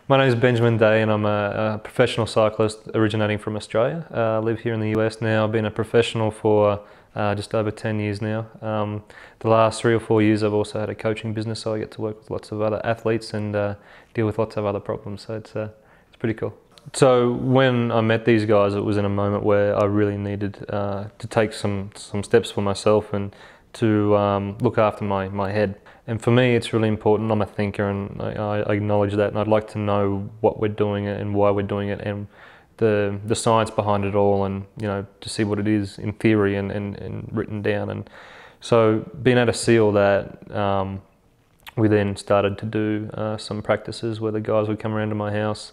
My name is Benjamin Day and I'm a professional cyclist originating from Australia. I live here in the US now. I've been a professional for just over 10 years now. The last 3 or 4 years I've also had a coaching business, so I get to work with lots of other athletes and deal with lots of other problems, so it's pretty cool. So when I met these guys, it was in a moment where I really needed to take some steps for myself and to look after my head. And for me, it's really important. I'm a thinker and I acknowledge that, and I'd like to know what we're doing and why we're doing it and the science behind it all, and to see what it is in theory and written down. And so being able to see all that, we then started to do some practices where the guys would come around to my house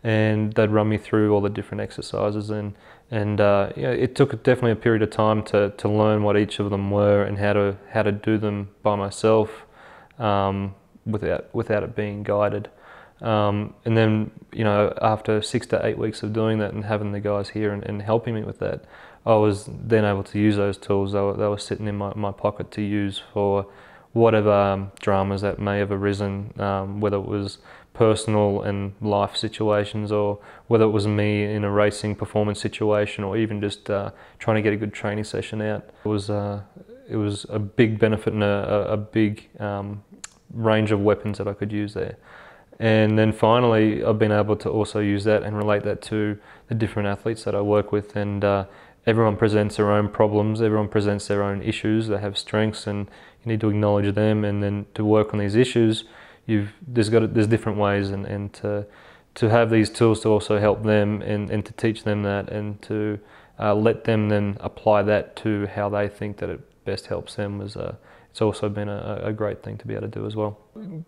and they'd run me through all the different exercises, and it took definitely a period of time to learn what each of them were and how to do them by myself without it being guided. And then after 6 to 8 weeks of doing that and having the guys here and helping me with that, I was then able to use those tools. They were sitting in my pocket to use for whatever dramas that may have arisen, whether it was personal and life situations, or whether it was me in a racing performance situation, or even just trying to get a good training session out. It was a big benefit and a big range of weapons that I could use there. And then finally, I've been able to also use that and relate that to the different athletes that I work with, and everyone presents their own problems, everyone presents their own issues, they have strengths, and you need to acknowledge them, and then to work on these issues, there's different ways, and to have these tools to also help them and to teach them that, and to let them then apply that to how they think that it best helps them. It's also been a great thing to be able to do as well.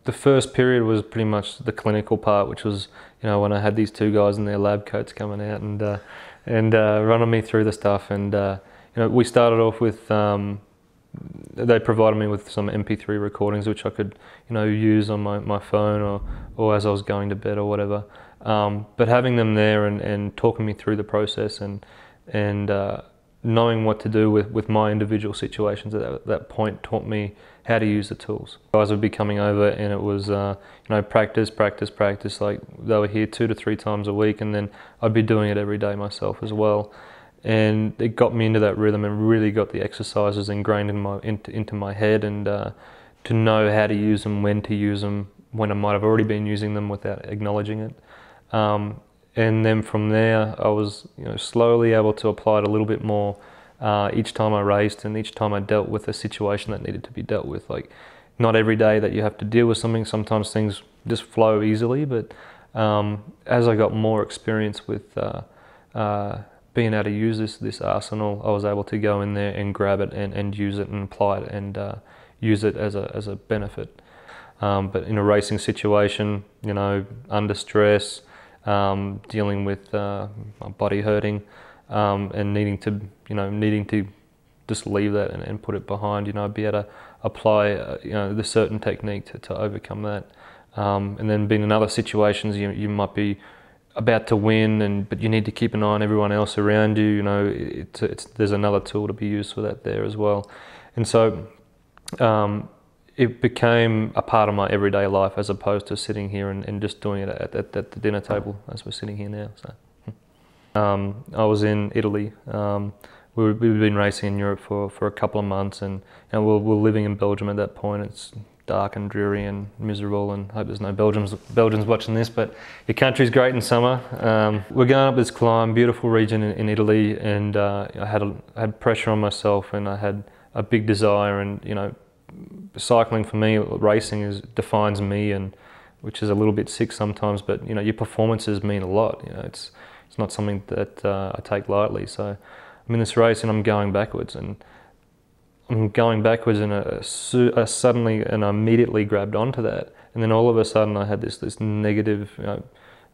The first period was pretty much the clinical part, which was when I had these 2 guys in their lab coats coming out and running me through the stuff, and we started off with they provided me with some MP3 recordings which I could use on my phone or as I was going to bed or whatever, but having them there and talking me through the process and knowing what to do with my individual situations at that point taught me how to use the tools. Guys would be coming over and it was practice, like they were here 2 to 3 times a week, and then I'd be doing it every day myself as well. And it got me into that rhythm and really got the exercises ingrained into my head, and to know how to use them, when to use them, when I might have already been using them without acknowledging it. And then from there, I was slowly able to apply it a little bit more each time I raced and each time I dealt with a situation that needed to be dealt with. Like, not every day that you have to deal with something, sometimes things just flow easily, but as I got more experience with being able to use this arsenal, I was able to go in there and grab it and use it and apply it and use it as a benefit. But in a racing situation, under stress, dealing with my body hurting, and needing to just leave that and put it behind, be able to apply the certain technique to overcome that. And then being in other situations, you might be about to win, but you need to keep an eye on everyone else around you. There's another tool to be used for that there as well. And so it became a part of my everyday life, as opposed to sitting here and just doing it at the dinner table as we're sitting here now. So I was in Italy. We've been racing in Europe for a couple of months, and we're living in Belgium at that point. It's dark and dreary and miserable, and I hope there's no Belgians watching this, but your country's great in summer. We're going up this climb, beautiful region in Italy, and I had pressure on myself, and I had a big desire, and cycling for me, racing defines me, and which is a little bit sick sometimes, but your performances mean a lot. It's not something that I take lightly. So I'm in this race and I'm going backwards, and suddenly and I immediately grabbed onto that, and then all of a sudden I had this negative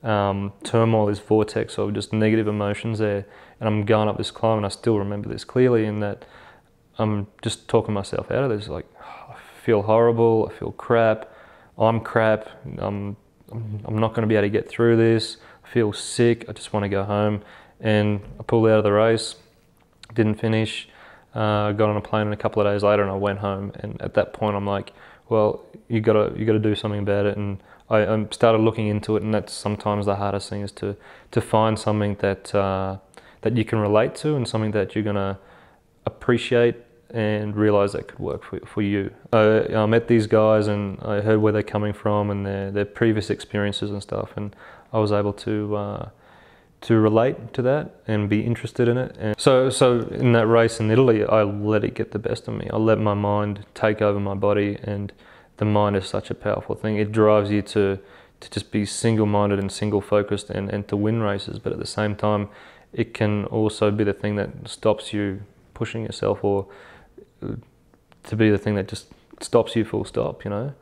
turmoil, this vortex of just negative emotions there, and I'm going up this climb, and I still remember this clearly, in that I'm just talking myself out of this, like, I feel horrible, I feel crap, I'm crap, I'm not going to be able to get through this, I feel sick, I just want to go home. And I pulled out of the race, didn't finish, got on a plane, and a couple of days later and I went home, and at that point I'm like, well, you gotta do something about it. And I started looking into it, and that's sometimes the hardest thing, is to find something that that you can relate to, and something that you're gonna appreciate and realize that could work for you. I met these guys and I heard where they're coming from and their previous experiences and stuff, and I was able to relate to that and be interested in it. And so in that race in Italy, I let it get the best of me. I let my mind take over my body, and the mind is such a powerful thing. It drives you to just be single-minded and single-focused and to win races, but at the same time, it can also be the thing that stops you pushing yourself, or to be the thing that just stops you full stop, you know.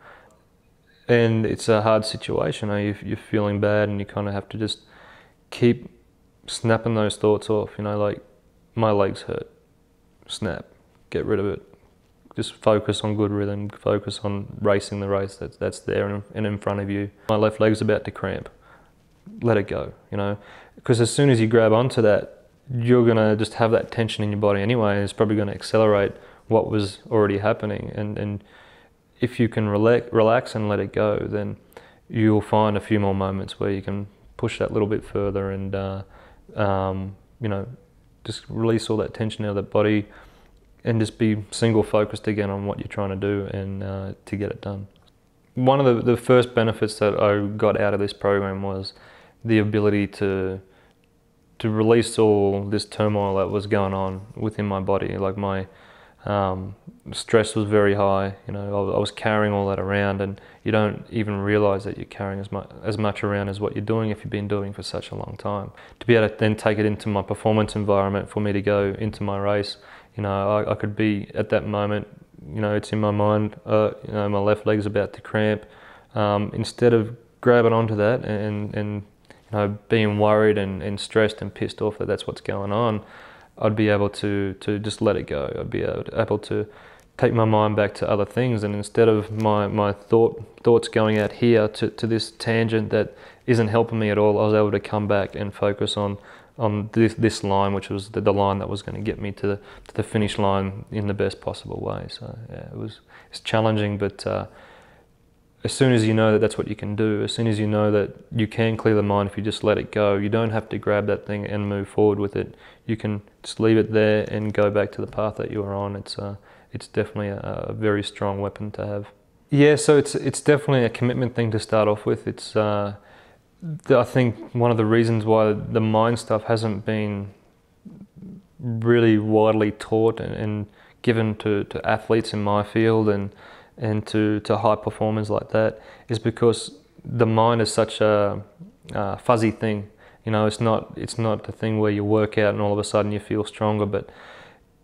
And it's a hard situation. You're feeling bad, and you kind of have to just keep snapping those thoughts off, you know, like, my legs hurt, snap, get rid of it. Just focus on good rhythm, focus on racing the race that's there and in front of you. My left leg's about to cramp, let it go, you know, because as soon as you grab onto that, you're gonna just have that tension in your body anyway, and it's probably gonna accelerate what was already happening. And if you can relax and let it go, then you'll find a few more moments where you can push that little bit further and you know, just release all that tension out of the body and just be single focused again on what you're trying to do and to get it done. One of the first benefits that I got out of this program was the ability to release all this turmoil that was going on within my body. Like, my stress was very high, you know, I was carrying all that around, and you don't even realize that you're carrying as much around as what you're doing if you've been doing for such a long time. To be able to then take it into my performance environment, for me to go into my race, you know, I could be at that moment, you know, it's in my mind, you know, my left leg's about to cramp. Instead of grabbing onto that and you know, being worried and stressed and pissed off that that's what's going on, I'd be able to just let it go. I'd be able to take my mind back to other things, and instead of my thoughts going out here to this tangent that isn't helping me at all, I was able to come back and focus on this line, which was the line that was going to get me to the finish line in the best possible way. So yeah, it's challenging, but as soon as you know that that's what you can do, as soon as you know that you can clear the mind if you just let it go, you don't have to grab that thing and move forward with it. You can just leave it there and go back to the path that you were on. It's definitely a very strong weapon to have. Yeah, so it's definitely a commitment thing to start off with. It's I think one of the reasons why the mind stuff hasn't been really widely taught and given to athletes in my field and to high performers like that is because the mind is such a fuzzy thing. You know, it's not the thing where you work out and all of a sudden you feel stronger, but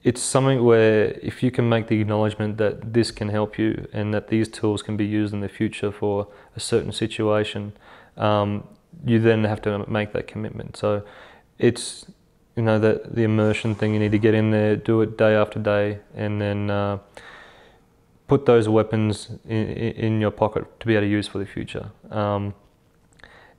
it's something where if you can make the acknowledgement that this can help you and that these tools can be used in the future for a certain situation, you then have to make that commitment. So it's, you know, that the immersion thing, you need to get in there, do it day after day, and then put those weapons in your pocket to be able to use for the future.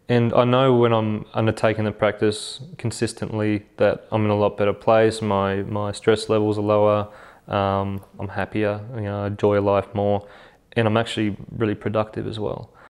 And I know when I'm undertaking the practice consistently that I'm in a lot better place, my stress levels are lower, I'm happier, you know, I enjoy life more, and I'm actually really productive as well.